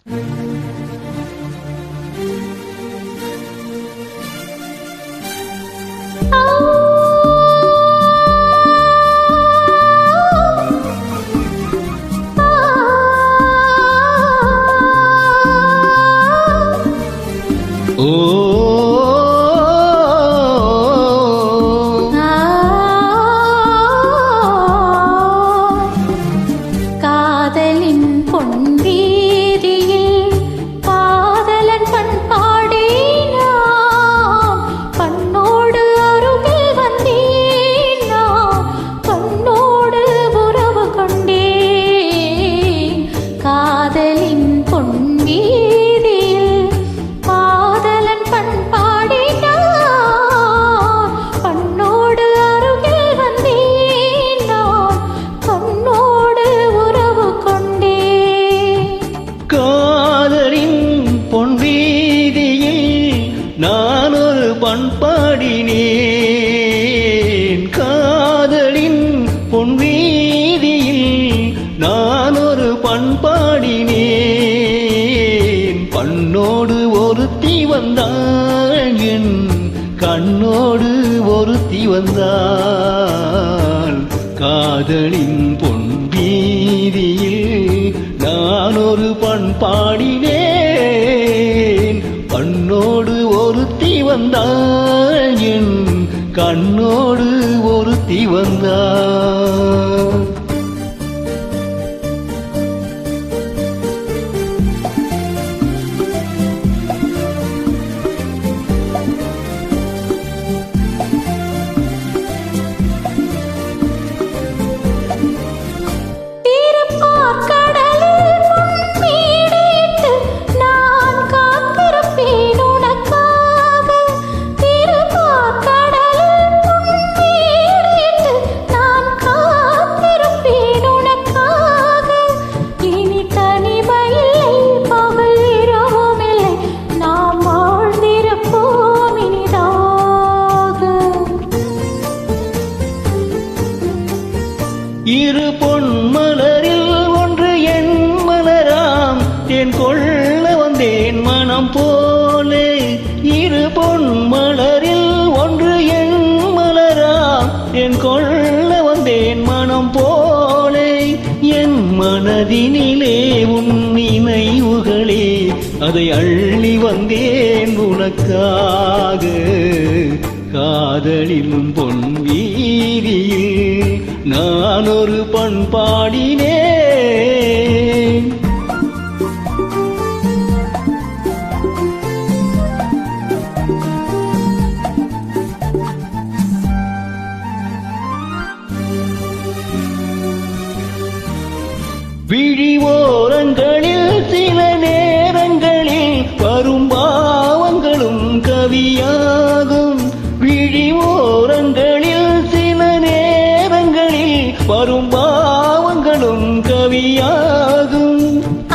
காதலின் பொன்வீதியில் காதலன் பண்பாடினான், பண்ணோடு அருகில் வந்தேன் நான், பண்ணோடு உறவு கொண்டேன். காதலின் பொன்வீதியில் காதலன் பண்பாடினான், பண்ணோடு அருகில் வந்தேன் நான், பண்ணோடு உறவு கொண்டேன். காதலின் பொன்வீதியில் நான் ஒரு பண்பாடினேன். காதலின் பொன்வீதியில் நான் ஒரு பண்பாடினேன். பண்ணோடு ஒருத்தி வந்தாள், என் கண்ணோடு ஒருத்தி வந்தாள். காதலின் பொன்வீதியில் நான் ஒரு பண்பாடினேன். பண்ணோடு ஒருத்தி வந்தாள், என் கண்ணோடு ஒருத்தி வந்தாள். இரு பொன் மலரில் ஒன்று என் மலராம், தேன் கொள்ள வந்தேன் மனம் போலே. இரு பொன் மலரில் ஒன்று என் மலராம், தேன் கொள்ள வந்தேன் மனம் போலே. என் மனதினிலே உன் நினைவுகளே, அதை அள்ளி வந்தேன் உனக்காக. காதலின் பொன்வீதியில் நான் ஒரு பண்பாடினேன். விழிவோரங்களில் சில நேரங்களில் வரும் பாவங்களும் கவியாகும். விழிவோரங்களில் சில நேரங்களில் வரும் பாவங்களும் கவியாகும்.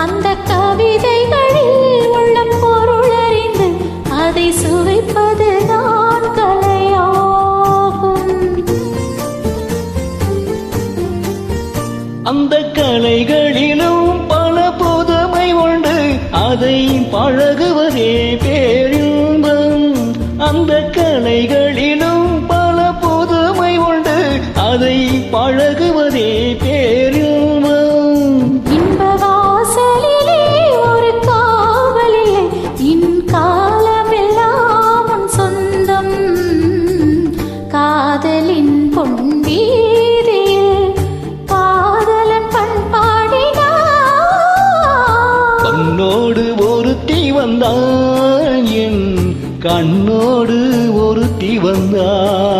அந்த கவிதைகளில் உள்ள பொருள் அறிந்து அதை சுவைப்பது நான் கலையாகும். அந்த கலைகளிலும் பல புதுமை உண்டு, அதை பழகுவதே பேரின்பம். அந்த கலைகளிலும் பல புதுமை உண்டு, அதை பழகுவதே பேரின்பம். இன்ப வாசலிலே ஒரு காவலிலே, இன் காலமெல்லாம் உன் சொந்தம். காதலின் பொன்வீதியில் காதலன் பண்பாடினான், கண்ணோடு ஒருத்தி வந்தாள், என் கண்ணோடு ஒருத்தி வந்தாள்.